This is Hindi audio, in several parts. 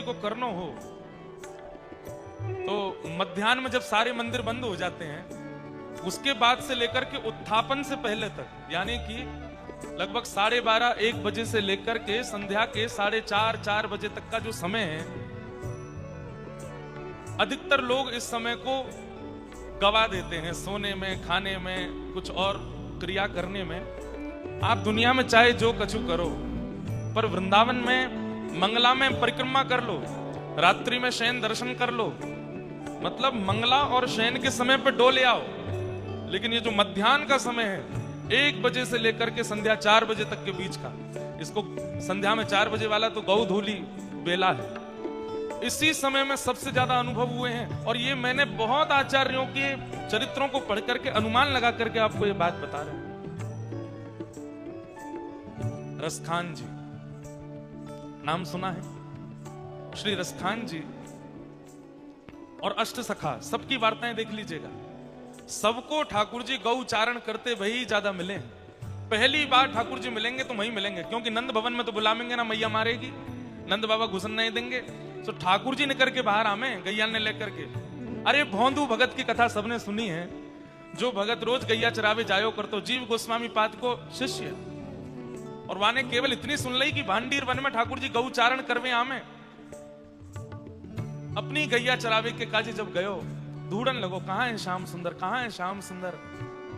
को करना हो तो मध्याह्न में जब सारे मंदिर बंद हो जाते हैं, उसके बाद से लेकर के उत्थापन से पहले तक, यानी कि लगभग 12:30-1 बजे से लेकर के संध्या के 4:30-4 बजे तक का जो समय है, अधिकतर लोग इस समय को गवा देते हैं सोने में, खाने में, कुछ और क्रिया करने में। आप दुनिया में चाहे जो कछु करो, पर वृंदावन में मंगला में परिक्रमा कर लो, रात्रि में शयन दर्शन कर लो, मतलब मंगला और शयन के समय पे डोले आओ। लेकिन ये जो मध्याह्न का समय है, 1 बजे से लेकर के संध्या 4 बजे तक के बीच का, इसको संध्या में 4 बजे वाला तो गौधूली बेला है, इसी समय में सबसे ज्यादा अनुभव हुए हैं। और ये मैंने बहुत आचार्यों के चरित्रों को पढ़ करके अनुमान लगा करके आपको ये बात बता रहे हैं। रसखान जी नाम सुना है? श्री रसखान जी और अष्ट सखा सबकी वार्ताएं देख लीजिएगा। सबको ठाकुर जी गौ चारण करते वही ज्यादा मिले। पहली बार ठाकुर जी मिलेंगे तो वही मिलेंगे, क्योंकि नंद भवन में तो बुलावेंगे ना, मैया मारेगी, नंद बाबा घुसन नहीं देंगे। तो ठाकुर जी निकल के बाहर आमे गैया ने लेकर के। अरे भौंदू भगत की कथा सबने सुनी है, जो भगत रोज गैया चरावे जायो करतो, जीव गोस्वामी पाद को शिष्य, और वाने केवल इतनी सुन ली कि भांडीर वन में ठाकुर जी गौ चारण करवे आमे। अपनी गैया चरावे के काजी जब गयो, ढूंढन लगो कहां है श्याम सुंदर, कहां है श्याम सुंदर।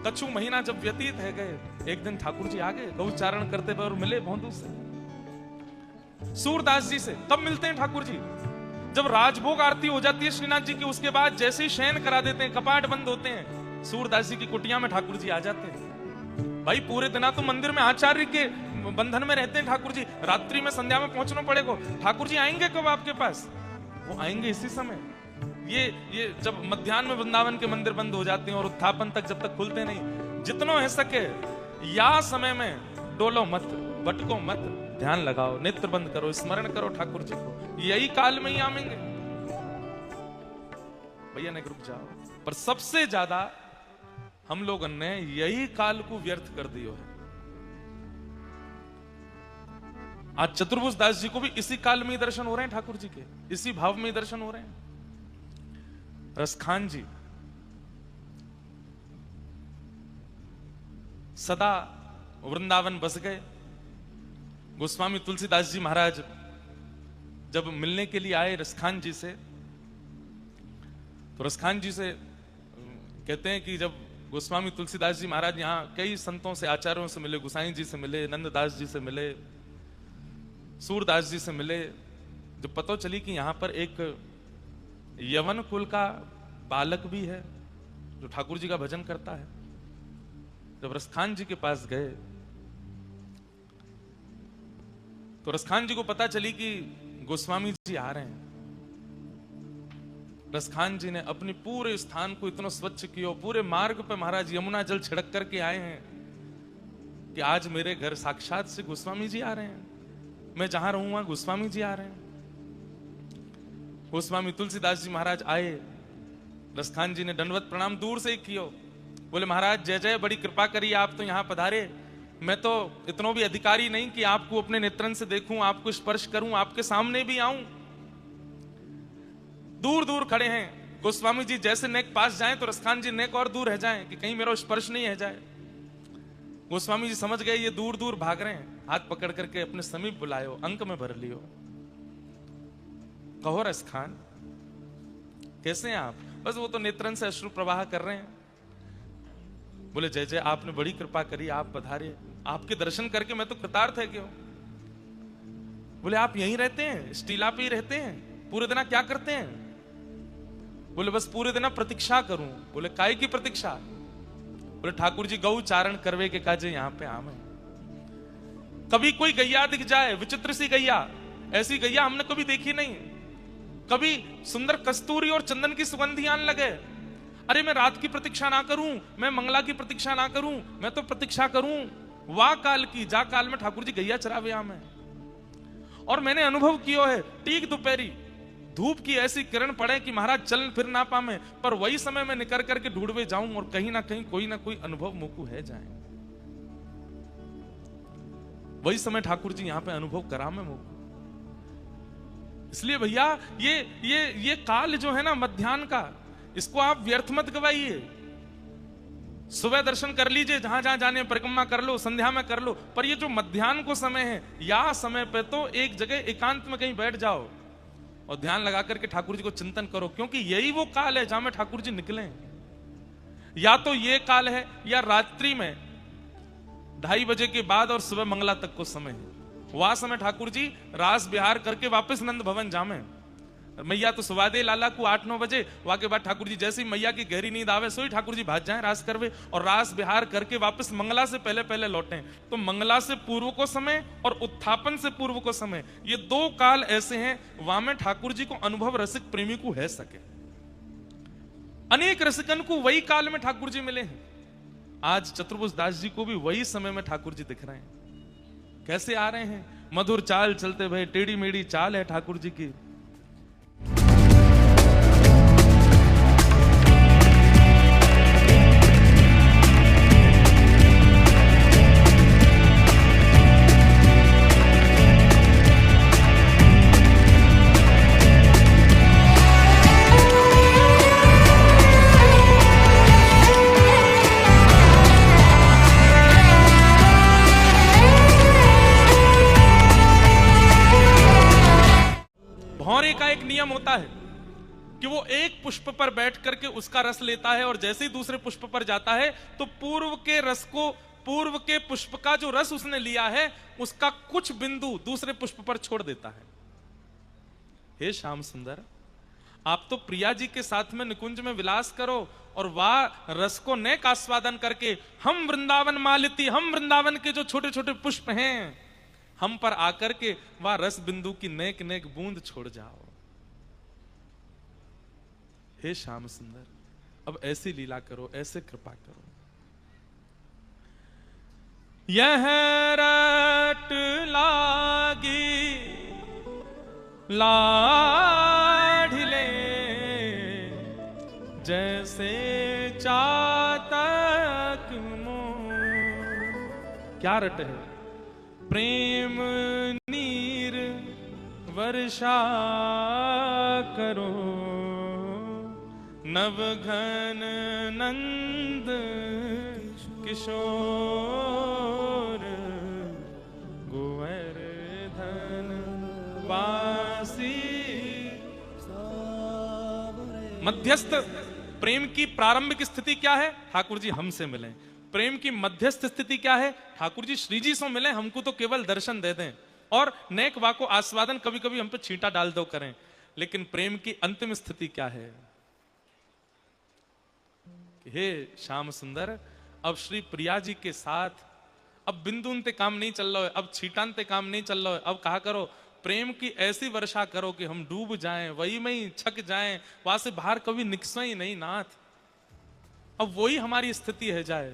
कछु महीना जब व्यतीत है गए, एक दिन ठाकुर जी आ गए गौ चारण करते हुए और मिले भौंदू से, सूरदास जी से। कब मिलते हैं ठाकुर जी? जब राजभोग आरती हो जाती है श्रीनाथ जी की, उसके बाद जैसे ही शयन करा देते हैं, कपाट बंद होते हैं, सूरदास जी की कुटिया में ठाकुर जी आ जाते हैं। भाई पूरे दिन तो मंदिर में आचार्य के बंधन में रहते हैं ठाकुर जी, रात्रि में संध्या में पहुंचना पड़ेगा। ठाकुर जी आएंगे कब आपके पास? वो आएंगे इसी समय। ये जब मध्याह्न में वृंदावन के मंदिर बंद हो जाते हैं और उत्थापन तक जब तक खुलते नहीं, जितना है सके या समय में डोलो मत, भटको मत, ध्यान लगाओ, नेत्र बंद करो, स्मरण करो ठाकुर जी को, यही काल में ही आएंगे। भैया ने रुक जाओ। पर सबसे ज्यादा हम लोगों ने यही काल को व्यर्थ कर दियो है। आज चतुर्भुज दास जी को भी इसी काल में ही दर्शन हो रहे हैं ठाकुर जी के, इसी भाव में ही दर्शन हो रहे हैं। रसखान जी सदा वृंदावन बस गए। गोस्वामी तुलसीदास जी महाराज जब मिलने के लिए आए रसखान जी से, तो रसखान जी से कहते हैं कि जब गोस्वामी तुलसीदास जी महाराज यहाँ कई संतों से, आचार्यों से मिले, गोसाई जी से मिले, नंददास जी से मिले, सूरदास जी से मिले, जब पता चली कि यहाँ पर एक यवन कुल का बालक भी है जो ठाकुर जी का भजन करता है, जब रसखान जी के पास गए तो रसखान जी को पता चली कि गोस्वामी जी आ रहे हैं। रसखान जी ने अपने पूरे स्थान को इतना स्वच्छ किया, पूरे मार्ग पे महाराज यमुना जल छिड़क करके आए हैं कि आज मेरे घर साक्षात से गोस्वामी जी आ रहे हैं, मैं जहां रहूंगा गोस्वामी जी आ रहे हैं। गोस्वामी तुलसीदास जी महाराज आए, रसखान जी ने दंडवत प्रणाम दूर से ही किया, बोले महाराज जय जय, बड़ी कृपा करी, आप तो यहाँ पधारे, मैं तो इतना भी अधिकारी नहीं कि आपको अपने नेत्रन से देखूं, आपको स्पर्श करूं, आपके सामने भी आऊं। दूर दूर खड़े हैं गोस्वामी जी, जैसे नेक पास जाएं तो रसखान जी नेक और दूर रह जाएं कि कहीं मेरा स्पर्श नहीं रह जाए। गोस्वामी जी समझ गए ये दूर दूर भाग रहे हैं, हाथ पकड़ करके अपने समीप बुलायो, अंक में भर लियो, कहो रसखान कैसे हैं आप? बस वो तो नेत्रन से अश्रु प्रवाह कर रहे हैं। बोले जय जय, आपने बड़ी कृपा करी, आप पधारे, आपके दर्शन करके मैं तो कृतार्थ है क्यों। बोले आप यहीं रहते हैं, स्टीला पे ही रहते हैं, पूरे दिन क्या करते हैं? बोले बस पूरे दिन प्रतीक्षा करूं। बोले काय की प्रतीक्षा? बोले ठाकुर जी गौ चारण करवे के काजे यहाँ पे आम है। कभी कोई गैया दिख जाए, विचित्र सी गैया, ऐसी गैया हमने कभी देखी नहीं, कभी सुंदर कस्तूरी और चंदन की सुगंधी आने लगे, अरे मैं रात की प्रतीक्षा ना करूं, मैं मंगला की प्रतीक्षा ना करूं, मैं तो प्रतीक्षा करूं वाह काल की, जा काल में ठाकुर जी गैया चरावे आम है। और मैंने अनुभव किया है, ठीक दोपहरी धूप की ऐसी किरण पड़े कि महाराज चल फिर ना पामे, पर वही समय में निकल करके ढूंढवे जाऊं और कहीं ना कहीं कोई ना कोई अनुभव मुकु है जाए। वही समय ठाकुर जी यहां पे अनुभव करा में मुकु। इसलिए भैया ये काल जो है ना मध्याह्न का, इसको आप व्यर्थ मत गवाइए। सुबह दर्शन कर लीजिए, जहां जहां जाने परिक्रमा कर लो, संध्या में कर लो, पर ये जो मध्याह्न को समय है, या समय पे तो एक जगह एकांत में कहीं बैठ जाओ और ध्यान लगा करके ठाकुर जी को चिंतन करो, क्योंकि यही वो काल है जहां में ठाकुर जी निकले। या तो ये काल है, या रात्रि में 2:30 बजे के बाद और सुबह मंगला तक को समय है। वह समय ठाकुर जी रास विहार करके वापस नंद भवन जामे। मैया तो सुवा दे लाला को 8-9 बजे, वहां के बाद ठाकुर जी जैसे ही मैया की गहरी नींद आवे सोई ठाकुर जी भाग जाए रास करवे, और रास विहार करके वापस मंगला से पहले पहले लौटें। तो मंगला से पूर्व को समय और उत्थापन से पूर्व को समय, ये 2 काल ऐसे हैं वहां में ठाकुर जी को अनुभव रसिक प्रेमी को है सके। अनेक रसिकन को वही काल में ठाकुर जी मिले हैं। आज चतुर्भुज दास जी को भी वही समय में ठाकुर जी दिख रहे हैं। कैसे आ रहे हैं? मधुर चाल चलते भय, टेढ़ी मेढ़ी चाल है ठाकुर जी की। भौरे का एक नियम होता है कि वो एक पुष्प पर बैठ करके उसका रस लेता है, और जैसे ही दूसरे पुष्प पर जाता है तो पूर्व के रस को, पूर्व के पुष्प का जो रस उसने लिया है उसका कुछ बिंदु दूसरे पुष्प पर छोड़ देता है। हे श्याम सुंदर, आप तो प्रिया जी के साथ में निकुंज में विलास करो, और वह रस को नेक आस्वादन करके हम वृंदावन मालिती, हम वृंदावन के जो छोटे छोटे पुष्प हैं, हम पर आकर के वह रस बिंदु की नेक नेक बूंद छोड़ जाओ। हे श्याम सुंदर, अब ऐसी लीला करो, ऐसे कृपा करो। यह रट लागी लाढ़िले, जैसे चातक मोर। क्या रट है? प्रेम नीर वर्षा करो, नव घन नंद किशोर, गोवर्धन वासी। मध्यस्थ प्रेम की प्रारंभिक स्थिति क्या है? ठाकुर जी हमसे मिलें। प्रेम की मध्यस्थ स्थिति क्या है? ठाकुर जी श्री जी से मिले, हमको तो केवल दर्शन दे दें, और नेक वाको आस्वादन कभी कभी हम पे छींटा डाल दो करें। लेकिन प्रेम की अंतिम स्थिति क्या है? हे श्याम सुंदर, अब श्री प्रिया जी के साथ अब बिंदुनते काम नहीं चल रहा है, अब छीटांते काम नहीं चल रहा है। अब कहा करो, प्रेम की ऐसी वर्षा करो कि हम डूब जाएं, वही में ही छक जाएं, वहां से बाहर कभी निकसे ही नहीं नाथ। अब वही हमारी स्थिति है जाए।